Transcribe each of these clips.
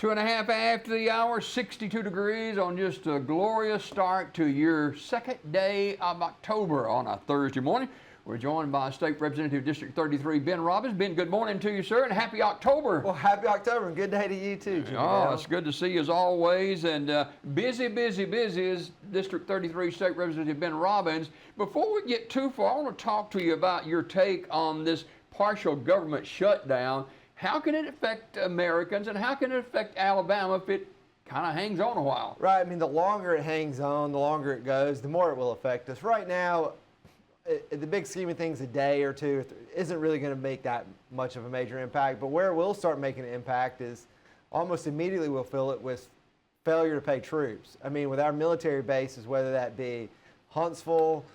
2.5 after the hour, 62 degrees on just a glorious start to your second day of October on a Thursday morning. We're joined by State Representative District 33, Ben Robbins. Ben, good morning to you, sir, and happy October. Well, happy October, and good day to you too, Jimmy. Oh, it's good to see you as always, and busy is District 33 State Representative Ben Robbins. Before we get too far, I want to talk to you about your take on this partial government shutdown. How can it affect Americans, and how can it affect Alabama if it kind of hangs on a while? Right, I mean, the longer it hangs on, the longer it goes, the more it will affect us. Right now, the big scheme of things, a day or two isn't really going to make that much of a major impact. But where we'll start making an impact is almost immediately we'll feel it with failure to pay troops. I mean, with our military bases, whether that be Huntsville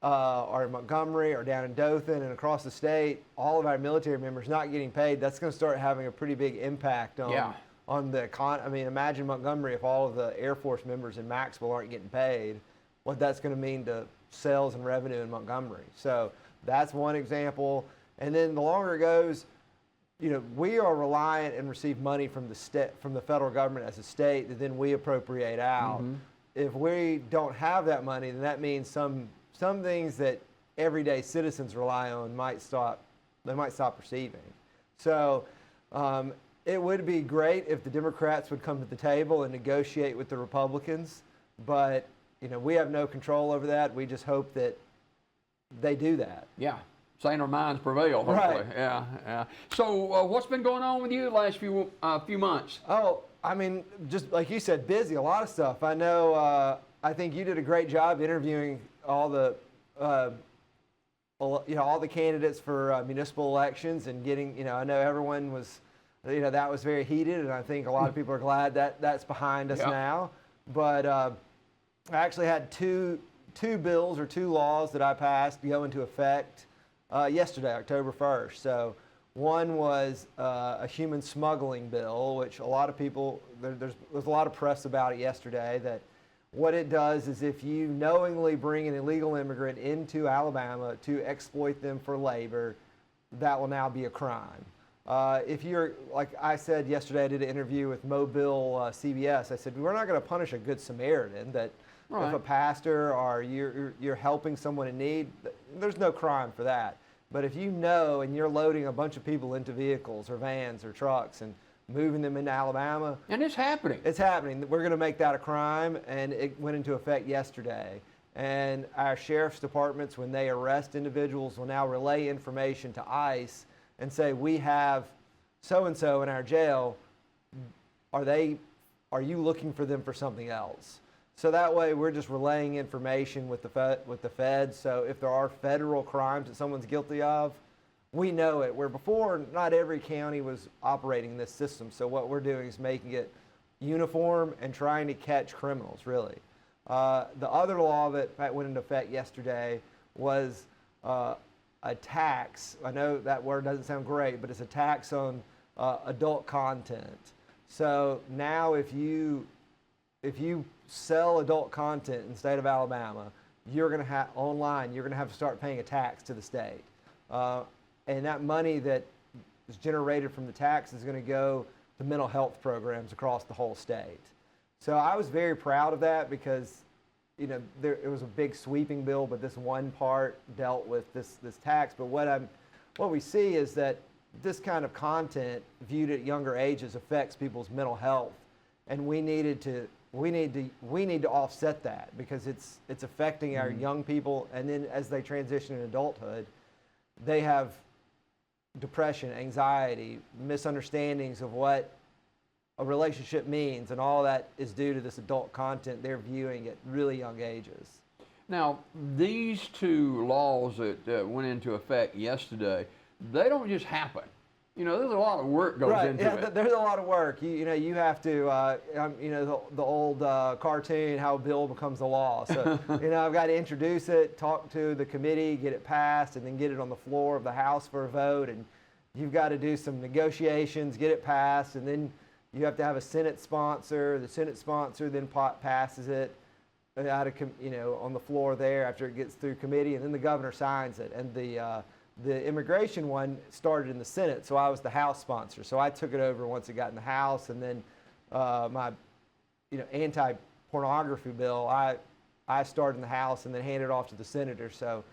or Montgomery or down in Dothan and across the state, all of our military members not getting paid, that's going to start having a pretty big impact on the I mean, imagine Montgomery if all of the Air Force members in Maxwell aren't getting paid, what that's going to mean to sales and revenue in Montgomery. So that's one example. And then the longer it goes, you know, we are reliant and receive money from the federal government as a state that then we appropriate out. Mm-hmm. If we don't have that money, then that means some things that everyday citizens rely on might stop receiving. So it would be great if the Democrats would come to the table and negotiate with the Republicans, but you know, we have no control over that. We just hope that they do that. Yeah, saner minds prevail, hopefully. Right. Yeah. So what's been going on with you the last few months? Oh, I mean, just like you said, busy, a lot of stuff. I know, I think you did a great job interviewing all the candidates for municipal elections and getting, you know, I know everyone was, you know, that was very heated, and I think a lot of people are glad that that's behind us now. But I actually had two bills or two laws that I passed go into effect yesterday, October 1st. So one was a human smuggling bill, which a lot of people, there's a lot of press about it yesterday, that what it does is if you knowingly bring an illegal immigrant into Alabama to exploit them for labor, that will now be a crime. If you're, like I said yesterday, I did an interview with Mobile CBS. I said, we're not going to punish a good Samaritan that if a pastor or you're helping someone in need, there's no crime for that. But if you know and you're loading a bunch of people into vehicles or vans or trucks and moving them into Alabama. And it's happening. It's happening. We're going to make that a crime, and it went into effect yesterday. And our sheriff's departments, when they arrest individuals, will now relay information to ICE and say, we have so-and-so in our jail. Are you looking for them for something else? So that way we're just relaying information with the feds. So if there are federal crimes that someone's guilty of, we know it. Where before, not every county was operating this system. So what we're doing is making it uniform and trying to catch criminals, really. The other law that went into effect yesterday was a tax. I know that word doesn't sound great, but it's a tax on adult content. So now if you sell adult content in the state of Alabama, you're going to have online, you're going to have to start paying a tax to the state. And that money that is generated from the tax is going to go to mental health programs across the whole state. So I was very proud of that because, you know, it was a big sweeping bill, but this one part dealt with this tax. But what we see is that this kind of content viewed at younger ages affects people's mental health, and we need to offset that because it's affecting our young people, and then as they transition in adulthood, they have depression, anxiety, misunderstandings of what a relationship means, and all that is due to this adult content they're viewing at really young ages. Now, these two laws that went into effect yesterday, they don't just happen. You know, there's a lot of work goes into it. There's a lot of work. You know, you have to, the old cartoon, how a bill becomes a law. So, you know, I've got to introduce it, talk to the committee, get it passed, and then get it on the floor of the House for a vote. And you've got to do some negotiations, get it passed, and then you have to have a Senate sponsor. The Senate sponsor then passes it out of, on the floor there after it gets through committee, and then the governor signs it. And the immigration one started in the Senate, so I was the House sponsor. So I took it over once it got in the House, and then my anti-pornography bill, I started in the House and then handed it off to the senators. So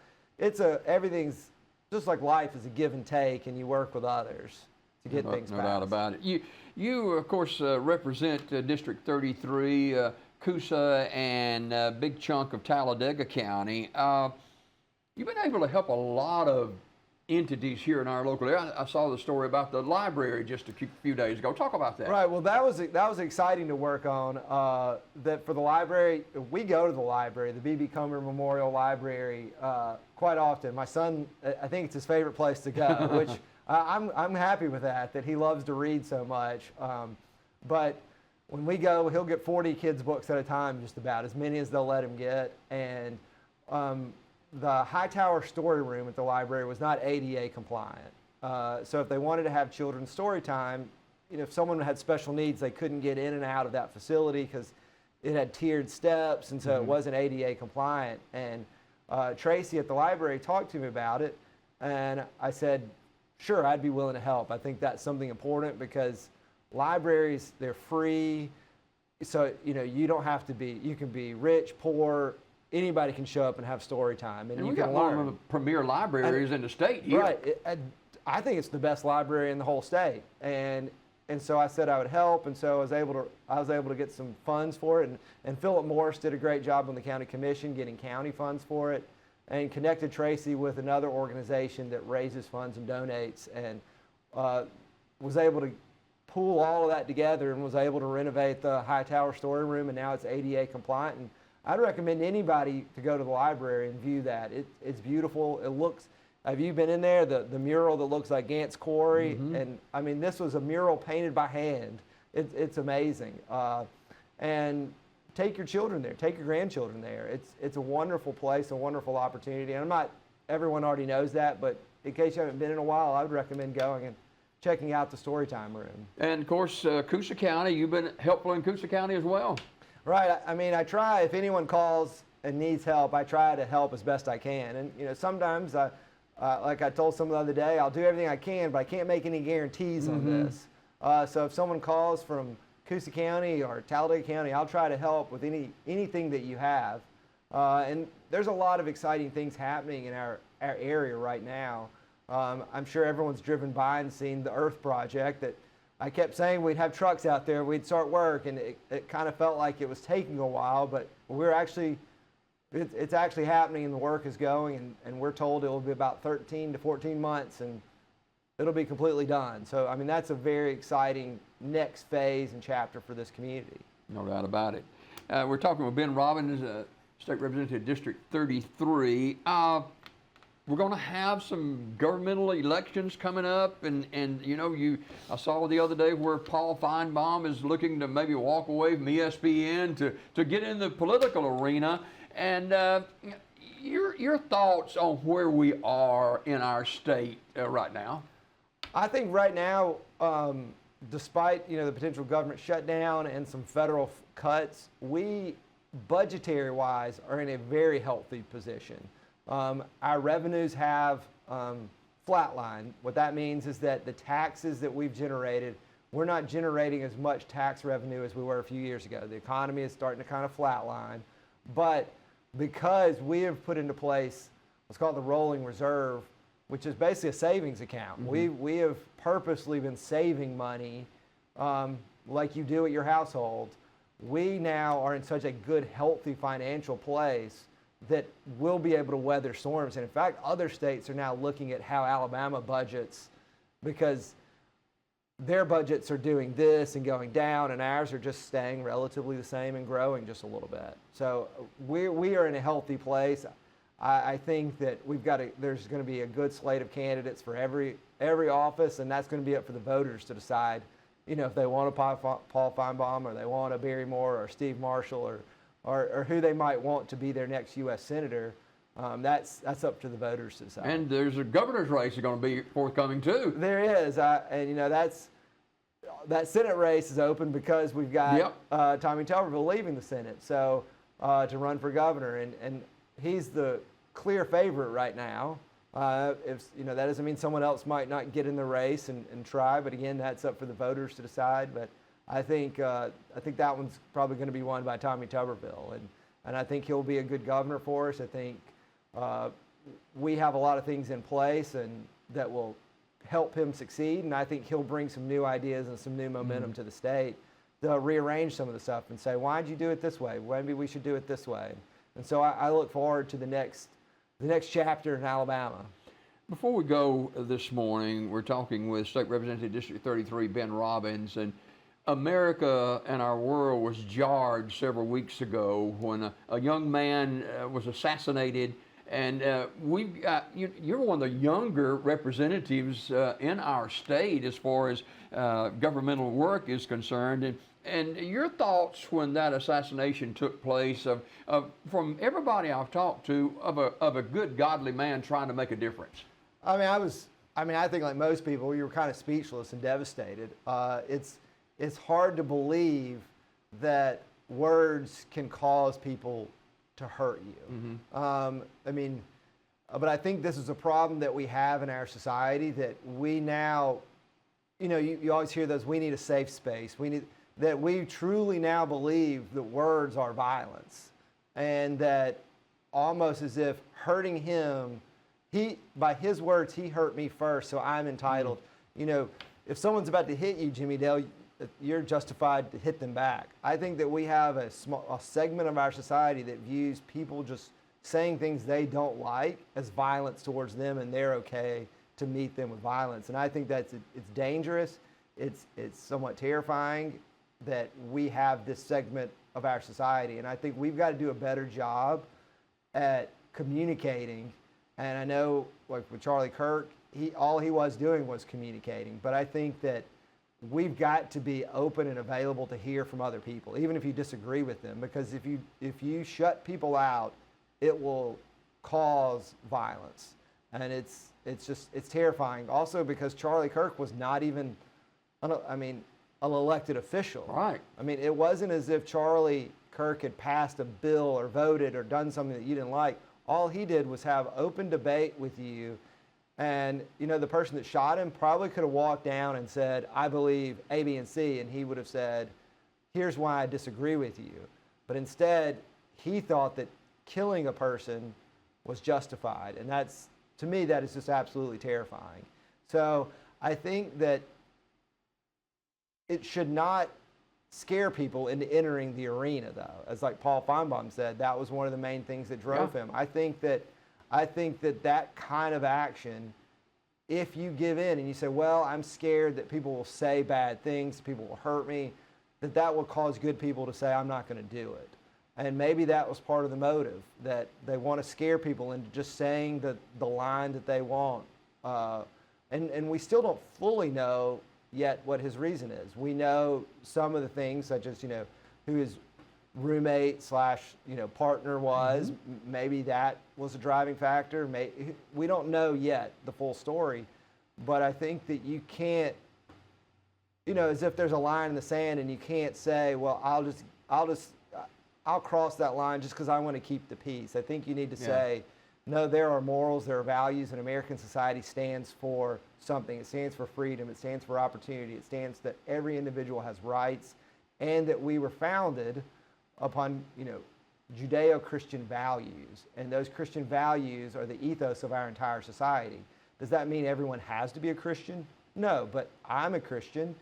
everything's just like life is a give and take, and you work with others to get things passed. No doubt about it. You of course, represent District 33, Coosa, and a big chunk of Talladega County. You've been able to help a lot of entities here in our local area. I saw the story about the library just a few days ago. Talk about that. Right. Well, that was exciting to work on. That for the library, we go to the library, the B.B. Cumber Memorial Library, quite often. My son, I think it's his favorite place to go, which I'm happy with that he loves to read so much. But when we go, he'll get 40 kids' books at a time, just about, as many as they'll let him get. And the Hightower story room at the library was not ADA compliant. So if they wanted to have children's story time, if someone had special needs, they couldn't get in and out of that facility because it had tiered steps, and so it wasn't ADA compliant. And Tracy at the library talked to me about it, and I said, sure, I'd be willing to help. I think that's something important because libraries, they're free. So, you don't have to be, you can be rich, poor, anybody can show up and have story time, and you can learn. One of the premier libraries in the state here. Right. I think it's the best library in the whole state, and so I said I would help, and so I was able to get some funds for it, and Philip Morris did a great job on the county commission getting county funds for it, and connected Tracy with another organization that raises funds and donates, and was able to pool all of that together and was able to renovate the Hightower story room, and now it's ADA compliant. And I'd recommend anybody to go to the library and view that. It's beautiful. It looks, have you been in there? The mural that looks like Gant's Quarry, and I mean, this was a mural painted by hand. It's amazing. And take your children there, take your grandchildren there. It's a wonderful place, a wonderful opportunity. And everyone already knows that, but in case you haven't been in a while, I would recommend going and checking out the Storytime Room. And of course, Coosa County, you've been helpful in Coosa County as well. Right. I mean, I try, if anyone calls and needs help, I try to help as best I can. And, sometimes, like I told someone the other day, I'll do everything I can, but I can't make any guarantees on this. So if someone calls from Coosa County or Talladega County, I'll try to help with anything that you have. And there's a lot of exciting things happening in our area right now. I'm sure everyone's driven by and seen the Earth Project that I kept saying we'd have trucks out there, we'd start work, and it kind of felt like it was taking a while, but it's actually happening, and the work is going, and we're told it will be about 13 to 14 months, and it'll be completely done. So, I mean, that's a very exciting next phase and chapter for this community. No doubt about it. We're talking with Ben Robbins, State Representative District 33. We're going to have some governmental elections coming up, and I saw the other day where Paul Feinbaum is looking to maybe walk away from ESPN to get in the political arena. And your thoughts on where we are in our state right now? I think right now, despite the potential government shutdown and some federal cuts, we budgetary-wise are in a very healthy position. Our revenues have flatlined. What that means is that the taxes that we've generated, we're not generating as much tax revenue as we were a few years ago. The economy is starting to kind of flatline. But because we have put into place what's called the rolling reserve, which is basically a savings account. We have purposely been saving money like you do at your household. We now are in such a good, healthy financial place that we'll be able to weather storms. And in fact, other states are now looking at how Alabama budgets, because their budgets are doing this and going down, and ours are just staying relatively the same and growing just a little bit. So we are in a healthy place. I think that there's going to be a good slate of candidates for every office, and that's going to be up for the voters to decide, if they want a Paul Feinbaum, or they want a Barry Moore or Steve Marshall, or who they might want to be their next U.S. Senator. That's up to the voters to decide. And there's a governor's race that's going to be forthcoming too. There is, and that Senate race is open because we've got Tommy Tuberville leaving the Senate, so to run for governor, and he's the clear favorite right now. If that doesn't mean someone else might not get in the race and try, but again, that's up for the voters to decide. But I think that one's probably going to be won by Tommy Tuberville, and I think he'll be a good governor for us. I think we have a lot of things in place and that will help him succeed, and I think he'll bring some new ideas and some new momentum to the state to rearrange some of the stuff and say, why did you do it this way? Maybe we should do it this way. And so I look forward to the next chapter in Alabama. Before we go this morning, we're talking with State Representative District 33, Ben Robbins, and America and our world was jarred several weeks ago when a young man was assassinated. And we've got, you're one of the younger representatives in our state as far as governmental work is concerned. And your thoughts when that assassination took place from everybody I've talked to of a good, godly man trying to make a difference. I think like most people, you were kind of speechless and devastated. It's hard to believe that words can cause people to hurt you. Mm-hmm. But I think this is a problem that we have in our society that we now, you always hear those, we need a safe space. That we truly now believe that words are violence, and that almost as if hurting him, by his words, he hurt me first, so I'm entitled. Mm-hmm. If someone's about to hit you, Jimmy Dale, you're justified to hit them back. I think that we have a segment of our society that views people just saying things they don't like as violence towards them, and they're okay to meet them with violence. And I think it's dangerous. It's somewhat terrifying that we have this segment of our society. And I think we've got to do a better job at communicating. And I know, like with Charlie Kirk, all he was doing was communicating. But I think that we've got to be open and available to hear from other people, even if you disagree with them. Because if you shut people out, it will cause violence. And it's terrifying. Also because Charlie Kirk was not even, an elected official. Right. It wasn't as if Charlie Kirk had passed a bill or voted or done something that you didn't like. All he did was have open debate with you. And, the person that shot him probably could have walked down and said, I believe A, B, and C. And he would have said, here's why I disagree with you. But instead, he thought that killing a person was justified. And to me, that is just absolutely terrifying. So I think that it should not scare people into entering the arena, though. As like Paul Feinbaum said, that was one of the main things that drove him. I think that kind of action, if you give in and you say, well, I'm scared that people will say bad things, people will hurt me, that will cause good people to say, I'm not going to do it. And maybe that was part of the motive, that they want to scare people into just saying the line that they want. And we still don't fully know yet what his reason is. We know some of the things, such as, who his roommate / partner was. Mm-hmm. Maybe that was a driving factor. We don't know yet the full story, but I think that you can't, as if there's a line in the sand and you can't say, well, I'll cross that line just because I want to keep the peace. I think you need to say, no, there are morals, there are values, and American society stands for something. It stands for freedom, it stands for opportunity, it stands that every individual has rights, and that we were founded upon, Judeo-Christian values. And those Christian values are the ethos of our entire society. Does that mean everyone has to be a Christian? No, but I'm a Christian.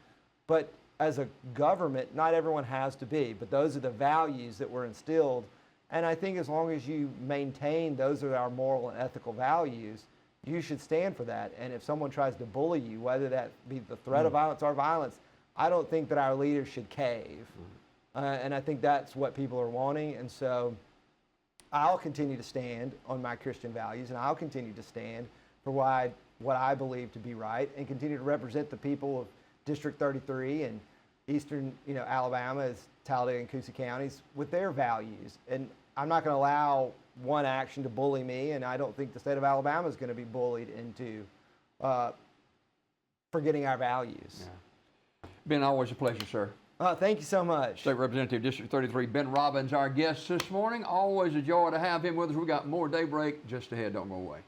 But as a government, not everyone has to be. But those are the values that were instilled. And I think as long as you maintain those are our moral and ethical values, you should stand for that. And if someone tries to bully you, whether that be the threat of violence or violence, I don't think that our leaders should cave. And I think that's what people are wanting. And so I'll continue to stand on my Christian values, and I'll continue to stand for what I believe to be right, and continue to represent the people of District 33 and Eastern, Alabama, as Talladega and Coosa counties, with their values. And I'm not going to allow one action to bully me, and I don't think the state of Alabama is going to be bullied into forgetting our values. Yeah. Ben, always a pleasure, sir. Thank you so much. State Representative District 33, Ben Robbins, our guest this morning. Always a joy to have him with us. We got more Daybreak just ahead. Don't go away.